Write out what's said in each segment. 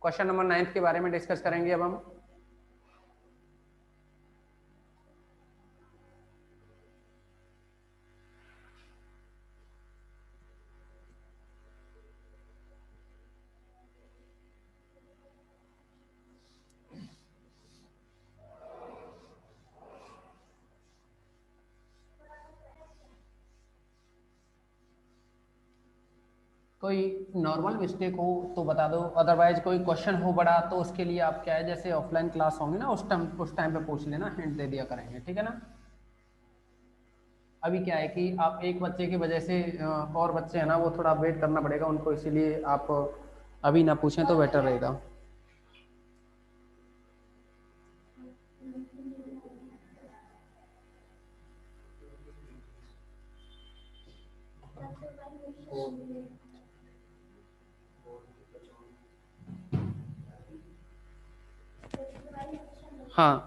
Question number 9 के बारे में डिस्कस करेंगे अब हम। कोई नॉर्मल मिस्टेक हो तो बता दो, अदरवाइज कोई क्वेश्चन हो बड़ा तो उसके लिए आप क्या है, जैसे ऑफलाइन क्लास होंगी ना उस टाइम पे पूछ लेना, हिंट दे दिया करेंगे, ठीक है ना। अभी क्या है कि आप एक बच्चे की वजह से और बच्चे हैं ना वो थोड़ा वेट करना पड़ेगा उनको, इसीलिए आप अभी ना पूछें तो बेटर रहेगा। हाँ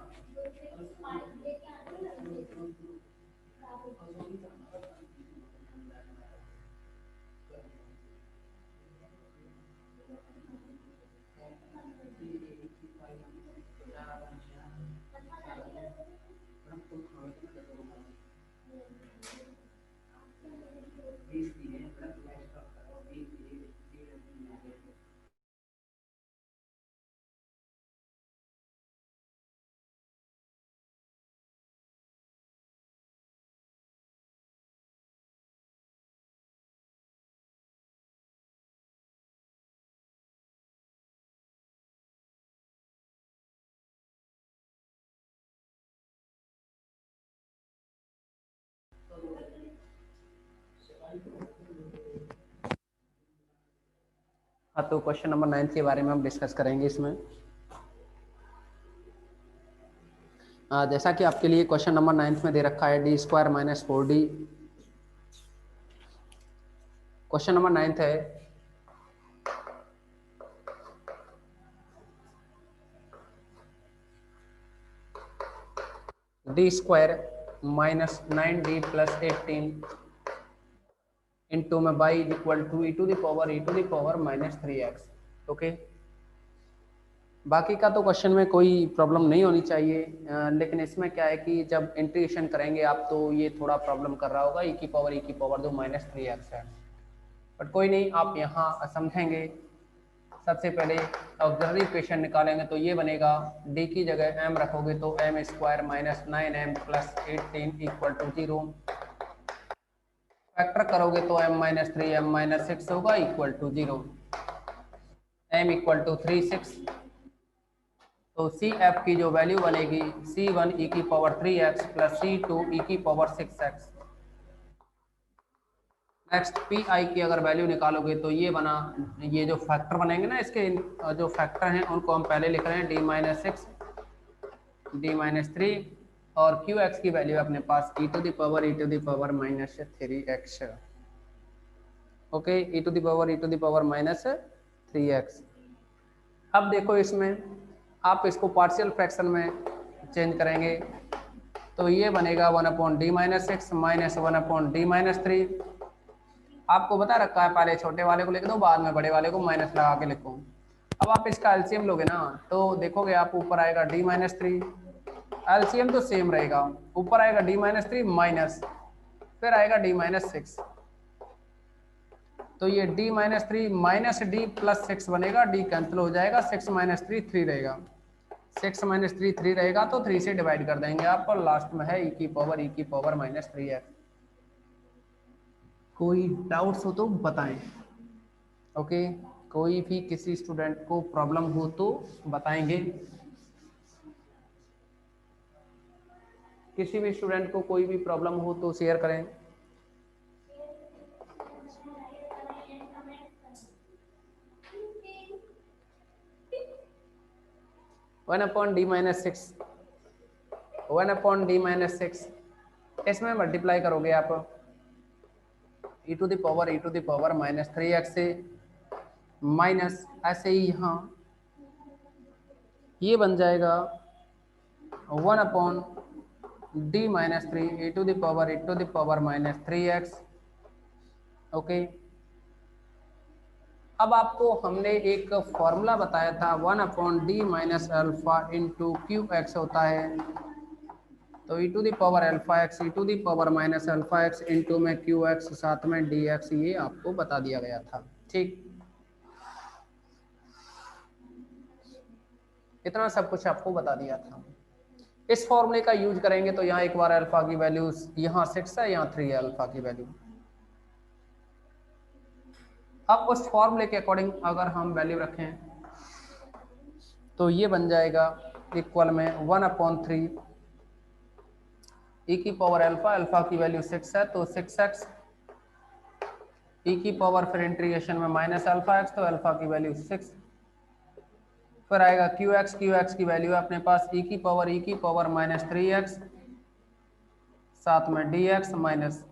हाँ, तो क्वेश्चन नंबर 9 के बारे में हम डिस्कस करेंगे इसमें। जैसा कि आपके लिए क्वेश्चन नंबर 9 में दे रखा है d² - 4d। क्वेश्चन नंबर 9 है d² - 9d + 18 इंटू में y = e⁻⁻³ -3x। ओके, बाकी का तो क्वेश्चन में कोई प्रॉब्लम नहीं होनी चाहिए, लेकिन इसमें क्या है कि जब इंटीग्रेशन करेंगे आप तो ये थोड़ा प्रॉब्लम कर रहा होगा, e⁻² -3x है। बट कोई नहीं, आप यहाँ समझेंगे। सबसे पहले ऑक्सिलरी इक्वेशन निकालेंगे तो ये बनेगा, d की जगह m रखोगे तो m² - 9m + 18 = 0। फैक्टर करोगे तो m - 3 m - 6 होगा = 0। m = 3 6, तो सी एफ की जो वैल्यू बनेगी c1 e⁻3x + c2 e⁻6x। Next P I की अगर वैल्यू निकालोगे तो ये बना, ये जो फैक्टर बनेंगे ना इसके, जो फैक्टर हैं उनको हम पहले लिख रहे हैं d-6 d-3, और क्यू एक्स की वैल्यू अपने पास e⁻⁻3x। Okay, e⁻⁻3x। अब देखो इसमें आप इसको पार्शियल फ्रैक्शन में चेंज करेंगे तो ये बनेगा 1/d-6 - 1/d-3। आपको बता रखा है, पहले छोटे वाले को लिख दो, बाद में बड़े वाले को माइनस लगा के लिखो। अब आप इसका एलसीएम लोगे ना तो देखोगे आप ऊपर आएगा d-3, एलसीएम तो सेम रहेगा, ऊपर आएगा d-3 माइनस, फिर आएगा d-6, तो ये d-3 - d + 6 बनेगा, d कैंसिल हो जाएगा, 6 - 3 3 रहेगा, 6 - 3 3 रहेगा तो 3 से डिवाइड कर देंगे आप, और लास्ट में है e⁻⁻3x। कोई डाउट्स हो तो बताएं। ओके, कोई भी किसी स्टूडेंट को प्रॉब्लम हो तो बताएंगे। किसी भी स्टूडेंट को कोई भी प्रॉब्लम हो तो शेयर करें। वन अपॉन d-6, 1/d-6 इसमें मल्टीप्लाई करोगे आप e⁻⁻3x से, माइनस ऐसे ही यहाँ ये बन जाएगा 1/d-3 e⁻⁻3x। ओके, अब आपको हमने एक फॉर्मूला बताया था 1/d minus alpha into q x होता है, तो e to the power alpha x e to the power minus alpha x into में क्यू एक्स साथ में डी एक्स, ये आपको बता दिया गया था। ठीक, इतना सब कुछ आपको बता दिया था। इस फॉर्मूले का यूज करेंगे तो यहाँ एक बार अल्फा की वैल्यू यहाँ 6 है, यहाँ 3 है अल्फा की वैल्यू। अब उस फॉर्मूले के अकॉर्डिंग अगर हम वैल्यू रखें तो ये बन जाएगा इक्वल में 1/3 ई की पावर अल्फा, अल्फा की वैल्यू 6 है तो 6x ई की पावर, फिर इंटीग्रेशन में माइनस अल्फा एक्स, तो अल्फा की वैल्यू 6, फिर आएगा क्यू एक्स की वैल्यू है अपने पास ई की पावर माइनस 3x साथ में डी एक्स माइनस,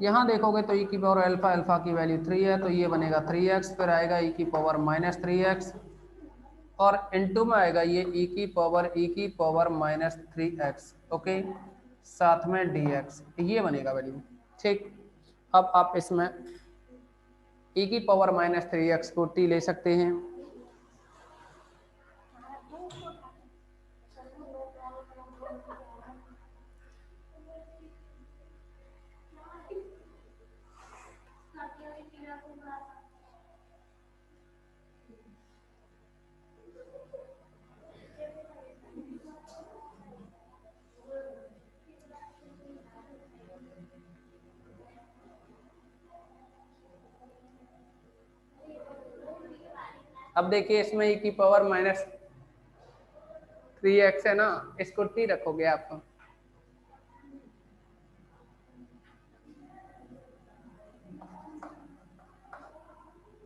यहाँ देखोगे तो ई की पावर अल्फा, अल्फा की वैल्यू 3 है तो ये बनेगा 3x, फिर आएगा ई की पावर माइनस 3x और इनटू में आएगा ये ई की पावर माइनस 3x, ओके, साथ में dx, ये बनेगा वैल्यू। ठीक, अब आप इसमें ई की पावर माइनस 3x को t ले सकते हैं, अब देखिए इसमें ई की पावर माइनस 3x है ना, इसको t रखोगे आप,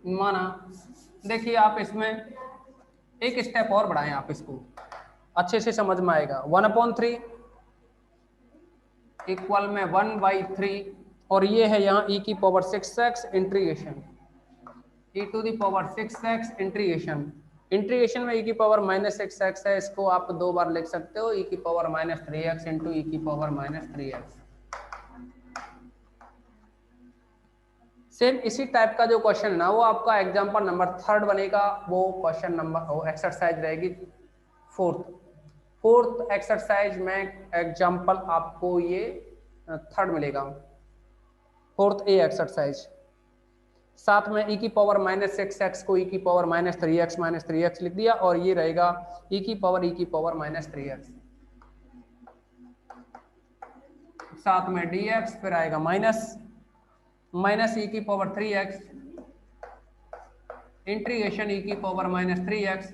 माना, देखिए आप इसमें एक स्टेप और बढ़ाएं, आप इसको अच्छे से समझ में आएगा। 1/3 इक्वल में 1/3 और ये है यहाँ ई की power 6x integration e to the power 6x integration में ई की पावर माइनस 6x है, इसको आप दो बार लिख सकते हो, ई की पावर माइनस 3x इंटू ई की पावर माइनस 3x। सेम इसी टाइप का जो क्वेश्चन है ना वो आपका एग्जाम्पल नंबर 3 बनेगा, वो क्वेश्चन नंबर वो एक्सरसाइज रहेगी 4th एक्सरसाइज में एग्जाम्पल आपको ये 3 मिलेगा, 4th ए एक्सरसाइज। साथ में ई की पावर माइनस 6x को ई की पावर माइनस 3x लिख दिया और ये रहेगा ई की पावर माइनस 3x साथ में dx, फिर आएगा माइनस ई की पावर 3x इंटीग्रेशन ई की पावर माइनस 3x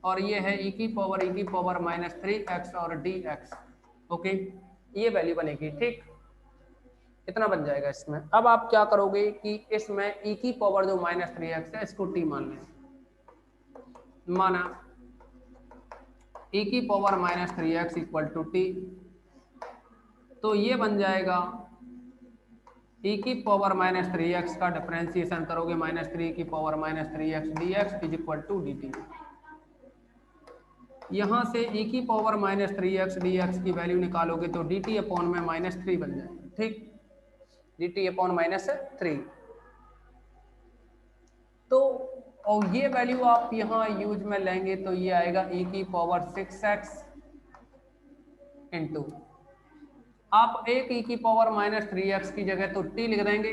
और ये है ई की पावर माइनस 3x और dx, ओके, ये वैल्यू बनेगी। ठीक, इतना बन जाएगा इसमें। अब आप क्या करोगे कि इसमें ई की पावर जो माइनस 3x है इसको t मान लें, माना ई की power minus 3x equal to t, तो ये बन जाएगा ई की पावर माइनस 3x का डिफरेंशिएशन करोगे माइनस 3 की power minus 3x dx is equal to dt। यहाँ से ई की पावर माइनस 3x dx की वैल्यू निकालोगे तो dt अपॉन में माइनस 3 बन जाएगा। ठीक, dt अपॉन माइनस 3, तो और ये वैल्यू आप यहाँ यूज में लेंगे तो ये आएगा ई की पावर 6x इंटू, आप एक ई की पावर माइनस 3x की जगह तो t लिख देंगे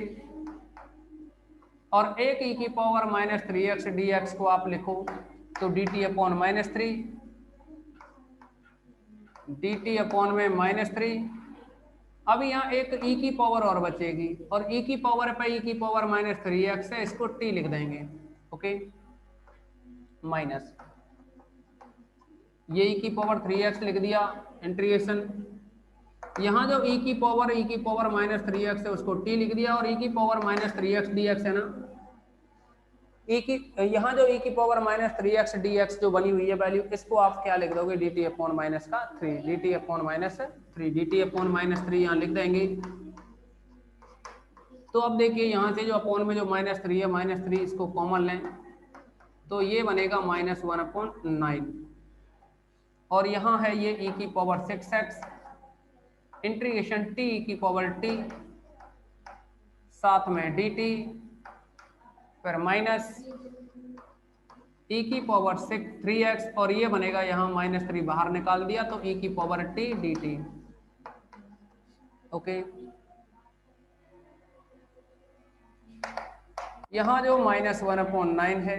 और एक ई की पावर माइनस 3x dx को आप लिखो तो dt upon minus 3, dt upon में माइनस 3। अब यहाँ एक ई की पावर और बचेगी और ई की पावर पे ई की पावर माइनस 3x है, इसको t लिख देंगे, ओके, माइनस ये ई की पावर 3x लिख दिया इंटीग्रेशन, यहाँ जो ई की पावर माइनस 3x है उसको t लिख दिया और ई की पावर माइनस 3x dx है ना, यहाँ जो ई की पावर माइनस 3x dx जो बनी हुई है वैल्यू, इसको आप क्या लिख दोगे dt अपॉन माइनस का 3, dt upon minus 3, dt upon minus 3 यहाँ लिख देंगे। तो अब देखिए यहाँ से जो अपॉन में जो माइनस 3 है, माइनस 3 इसको कॉमन लें तो ये बनेगा -1/9 और यहाँ है ये ई की पावर 6x इंटीग्रेशन t ई की पावर t साथ में dt फिर माइनस ई की पावर 3x और ये बनेगा यहाँ -3 बाहर निकाल दिया तो ई की पावर t dt। ओके, यहाँ जो -1/9 है,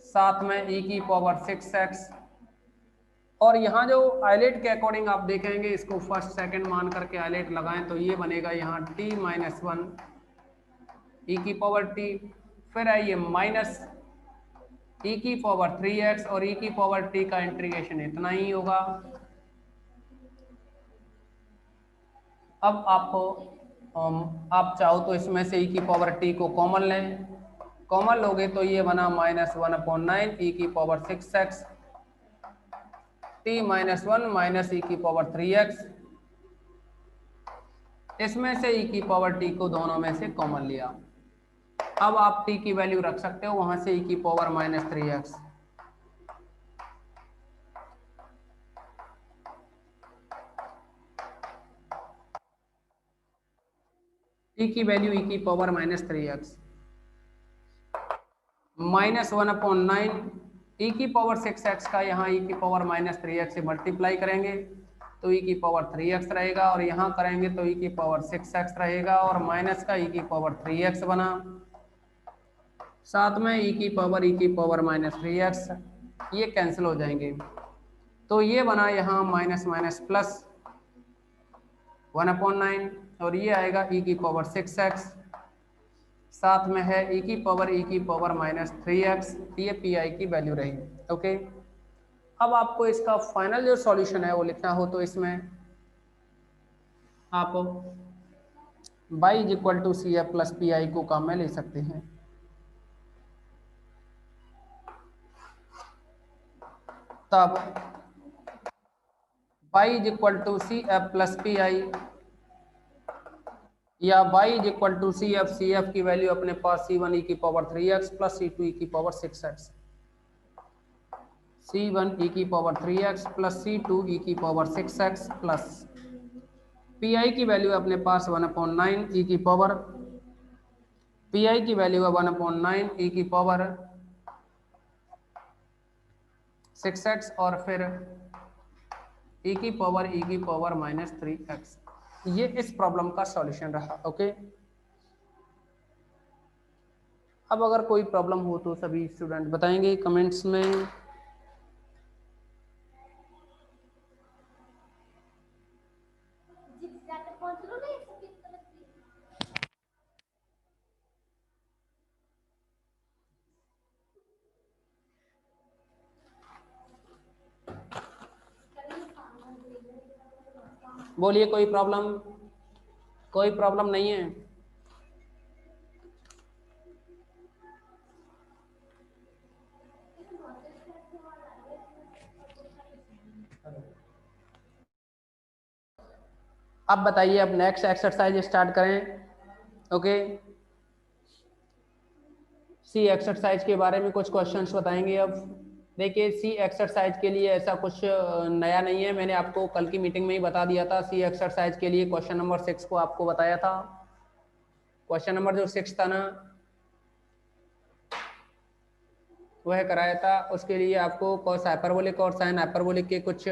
साथ में ई की पावर 6x, और यहाँ जो आइलेट के अकॉर्डिंग आप देखेंगे इसको फर्स्ट सेकंड मान करके आइलेट लगाएं तो ये बनेगा यहाँ t-1 ई की पावर t। फिर आइए माइनस ई की पावर 3x और ई की पावर t का इंटीग्रेशन इतना ही होगा। अब आप चाहो तो इसमें से ई की पावर t को कॉमन लें, कॉमन लोगे तो ये बना -1/9 ई की power 6x t-1 minus e की पावर 3x। इसमें से ई की पावर t को दोनों में से कॉमन लिया। अब आप t की वैल्यू रख सकते हो वहां से ई की पावर -3x। ई की वैल्यू ई की पावर -3x -1/9 ई की पावर 6x का यहाँ ई की पावर -3x से मल्टीप्लाई करेंगे तो ई की पावर 3x रहेगा, और यहाँ करेंगे तो ई की पावर 6x रहेगा, और माइनस का ई की पावर 3x बना, साथ में ई की पावर -3x, ये कैंसिल हो जाएंगे तो ये बना यहाँ माइनस माइनस प्लस 1/9, और ये आएगा ई की पावर 6x, साथ में है ई की पावर -3x, ये पी आई की वैल्यू रही। ओके, अब आपको इसका फाइनल जो सॉल्यूशन है वो लिखना हो तो इसमें आप y = CF + PI को काम में ले सकते हैं। तब y = CF + PI या y = CF, CF की वैल्यू अपने पास C1 ई की पावर 3x + C2 ई की पावर 6x, C1 ई की पावर 3x + C2 ई की पावर 6x प्लस PI की वैल्यू अपने पास 1/9 ई की पावर, PI की वैल्यू है 1/9 ई की पावर 6x, और फिर ई की पावर -3x। ये इस प्रॉब्लम का सॉल्यूशन रहा। ओके, अब अगर कोई प्रॉब्लम हो तो सभी स्टूडेंट बताएंगे कमेंट्स में। बोलिए, कोई प्रॉब्लम? कोई प्रॉब्लम नहीं है? अब बताइए, अब नेक्स्ट एक्सरसाइज स्टार्ट करें। ओके, सी एक्सरसाइज के बारे में कुछ क्वेश्चंस बताएंगे। अब देखिए, सी एक्सरसाइज के लिए ऐसा कुछ नया नहीं है, मैंने आपको कल की मीटिंग में ही बता दिया था। सी एक्सरसाइज के लिए क्वेश्चन नंबर 6 को आपको बताया था। क्वेश्चन नंबर जो 6 था ना, वह कराया था। उसके लिए आपको कॉस हाइपरबोलिक और साइन हाइपरबोलिक के कुछ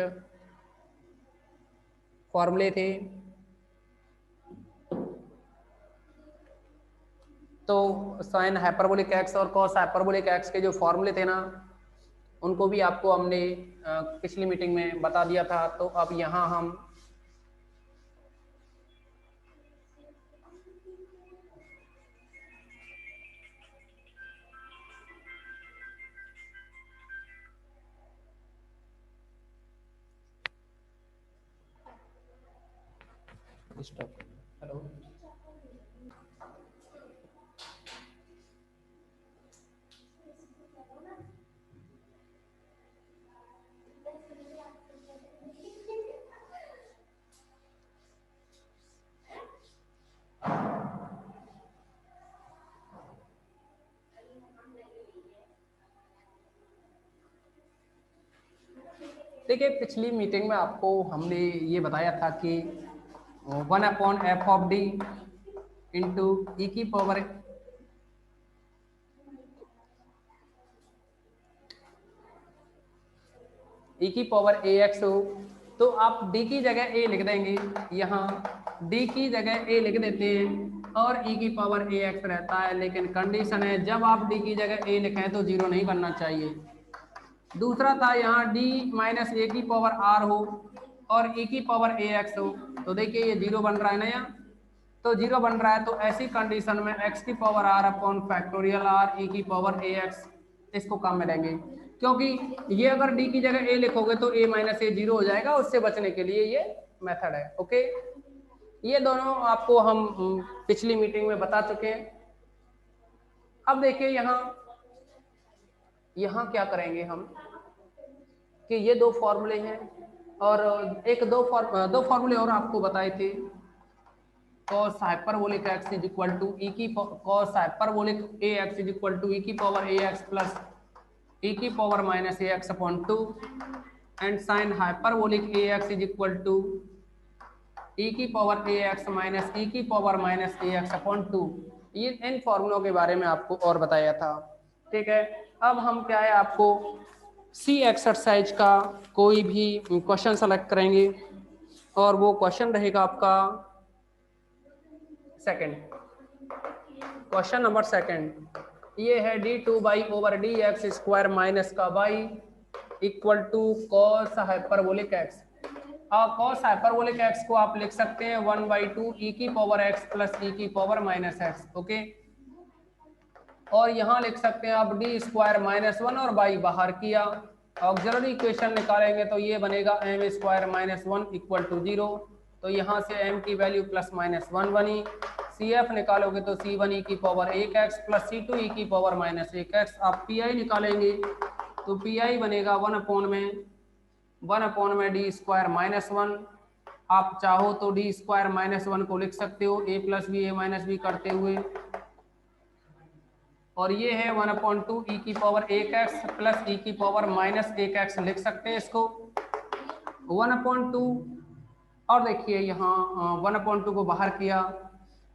फॉर्मूले थे, तो साइन हाइपरबोलिक एक्स और कॉस हाइपरबोलिक एक्स के जो फॉर्मूले थे ना, उनको भी आपको हमने पिछली मीटिंग में बता दिया था। तो अब यहाँ हम हेलो, देखिए, पिछली मीटिंग में आपको हमने ये बताया था कि 1/f(d) इंटू ई की पावर ई की पावर ए एक्स हो तो आप डी की जगह ए लिख देंगे, यहाँ डी की जगह ए लिख देते हैं और ई की पावर ए एक्स रहता है। लेकिन कंडीशन है जब आप डी की जगह ए लिखें तो जीरो नहीं बनना चाहिए। दूसरा था यहाँ डी माइनस ए की पावर आर हो और ई की पावर ए एक्स हो, तो देखिए ये जीरो बन रहा है ना यहाँ, तो जीरो बन रहा है। तो ऐसी कंडीशन में एक्स की power r upon factorial r e की पावर ए एक्स इसको काम में लेंगे, क्योंकि ये अगर डी की जगह ए लिखोगे तो ए माइनस ए जीरो हो जाएगा, उससे बचने के लिए ये मेथड है। ओके, ये दोनों आपको हम पिछली मीटिंग में बता चुके हैं। अब देखिए यहाँ क्या करेंगे हम कि ये दो फॉर्मूले हैं और एक दो फॉर्मूले और आपको बताए थे। cos hyperbolic x is equal to e की cos hyperbolic a x is equal to e की power a x plus e की power minus a x upon 2 and sine hyperbolic a x is equal to e की power a x minus e की power minus a x upon 2। ये इन फॉर्मूलों के बारे में आपको और बताया था। ठीक है, अब हम क्या है आपको सी एक्सरसाइज का कोई भी क्वेश्चन सेलेक्ट करेंगे और वो क्वेश्चन रहेगा आपका सेकंड, क्वेश्चन नंबर सेकंड। ये है d2 by over d x square minus का by equal to cos hyperbolic x. और कॉस हाइपरबोलिक एक्स को आप लिख सकते हैं 1/2 ई की पावर एक्स प्लस ई की पावर माइनस एक्स। ओके, और यहाँ लिख सकते हैं आप डी स्क्वायर माइनस 1 और बाई बाहर किया, ऑक्सिलरी इक्वेशन निकालेंगे तो ये बनेगा m square minus 1 equal to 0। तो यहाँ से m की वैल्यू प्लस माइनस 1 बनी। CF निकालोगे तो C1 e की power 1x plus C2 e की पावर माइनस 1x। आप PI निकालेंगे तो PI बनेगा 1 अपॉन में डी स्क्वायर माइनस 1। आप चाहो तो डी स्क्वायर माइनस 1 को लिख सकते हो a plus b a minus b करते हुए, और ये है 1/2 e की पावर 1x प्लस e की पावर माइनस 1x लिख सकते हैं इसको 1/2। और देखिए यहाँ 1/2 को बाहर किया,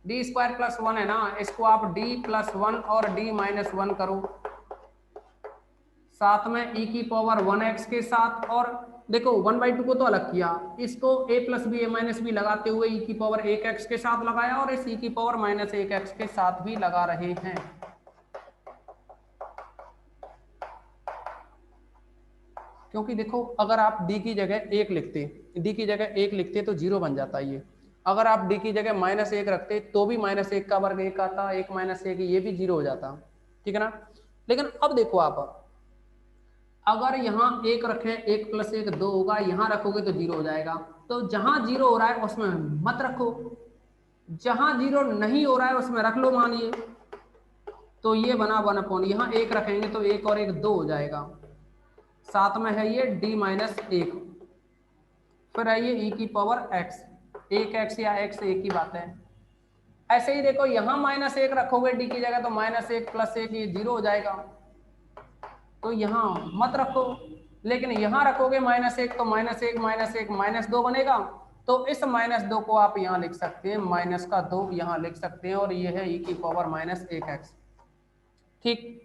डी स्क्वायर प्लस 1 है ना, इसको आप d प्लस 1 और d माइनस 1 करो, साथ में e की पावर 1x के साथ, और देखो 1/2 को तो अलग किया, इसको a plus b a minus b लगाते हुए e की पावर 1x के साथ लगाया और इस e की पावर माइनस 1x के साथ भी लगा रहे हैं। क्योंकि देखो अगर आप d की जगह 1 लिखते तो जीरो बन जाता है ये, अगर आप d की जगह -1 रखते तो भी -1 का वर्ग 1 आता, 1 - 1 ये भी जीरो हो जाता। ठीक है ना, लेकिन अब देखो आप अगर यहाँ 1 रखें 1 + 1 2 होगा, यहाँ रखोगे तो जीरो हो जाएगा। तो जहां जीरो हो रहा है उसमें मत रखो, जहां जीरो नहीं हो रहा है उसमें रख लो मानिए। तो ये बना 1/, यहाँ 1 रखेंगे तो 1 और 1 2 हो जाएगा, साथ में है ये d माइनस 1, फिर है ये e की पावर x, 1x या x एक ही बात है। ऐसे ही देखो यहाँ -1 रखोगे d की जगह तो -1 + 1 ये जीरो हो जाएगा, तो यहाँ मत रखो। लेकिन यहाँ रखोगे -1 तो -1 -2 बनेगा, तो इस -2 को आप यहाँ लिख सकते हैं -2 यहाँ लिख सकते हैं, और ये है e की पावर -1x। ठीक,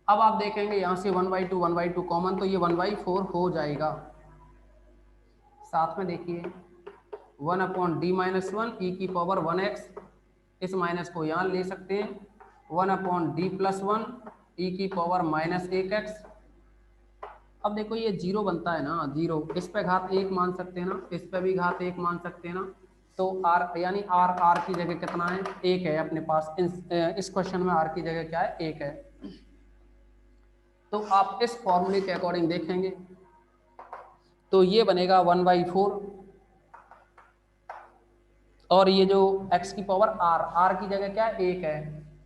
अब आप देखेंगे यहाँ से 1/2 कॉमन, तो ये 1/4 हो जाएगा। साथ में देखिए 1/d-1 e की पावर 1x, इस माइनस को यहाँ ले सकते हैं 1/d+1 e की पावर -1x। अब देखो ये जीरो बनता है ना, जीरो, इस पे घात 1 मान सकते हैं ना, इस पे भी घात 1 मान सकते हैं ना, तो r यानी r की जगह कितना है 1 है अपने पास। इस क्वेश्चन में r की जगह क्या है 1 है। तो आप इस फॉर्मूले के अकॉर्डिंग देखेंगे तो ये बनेगा 1/4, और ये जो x की पावर r की जगह क्या है 1 है,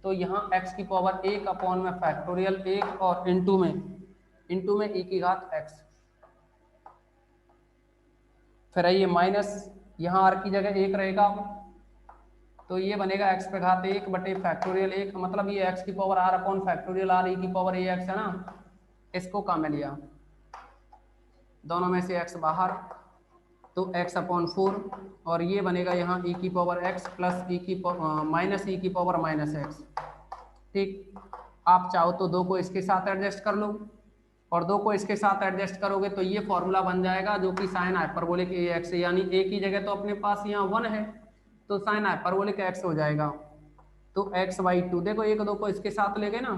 तो यहाँ x की पावर 1 अपॉन में फैक्टोरियल 1 और इनटू में e की घात x, फिर ये माइनस, यहाँ r की जगह 1 रहेगा तो ये बनेगा x पे घात 1 बटे फैक्टोरियल 1, मतलब ये x की power r upon factorial r e की पावर ax है ना, इसको काम में लिया, दोनों में से x बाहर, तो x/4, और ये बनेगा यहाँ e की पावर x प्लस e की पावर -x। ठीक, आप चाहो तो 2 को इसके साथ एडजस्ट कर लो, और 2 को इसके साथ एडजस्ट करोगे तो ये फॉर्मूला बन जाएगा जो कि साइन हाइपरबोलिक ए एक्स, यानी ए की जगह तो अपने पास यहाँ 1 है तो साइन हाइपरबोलिक एक्स हो जाएगा। तो एक्स बाई 2, देखो 1 2 को इसके साथ ले गए ना,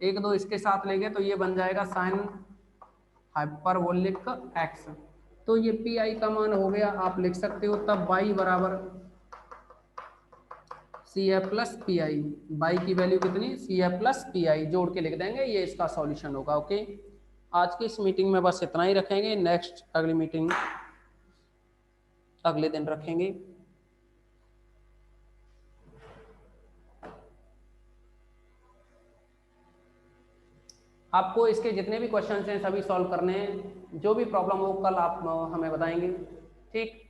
1 2 इसके साथ ले गए तो ये बन जाएगा साइन हाइपरबोलिक एक्स। तो ये पी आई का मान हो गया, आप लिख सकते हो तब y बराबर C F plus P I, y की वैल्यू कितनी C F plus P I जोड़ के लिख देंगे, ये इसका सॉल्यूशन होगा। ओके, आज की इस मीटिंग में बस इतना ही रखेंगे, नेक्स्ट अगली मीटिंग अगले दिन रखेंगे। आपको इसके जितने भी क्वेश्चन हैं सभी सॉल्व करने हैं, जो भी प्रॉब्लम हो कल आप हमें बताएंगे, ठीक।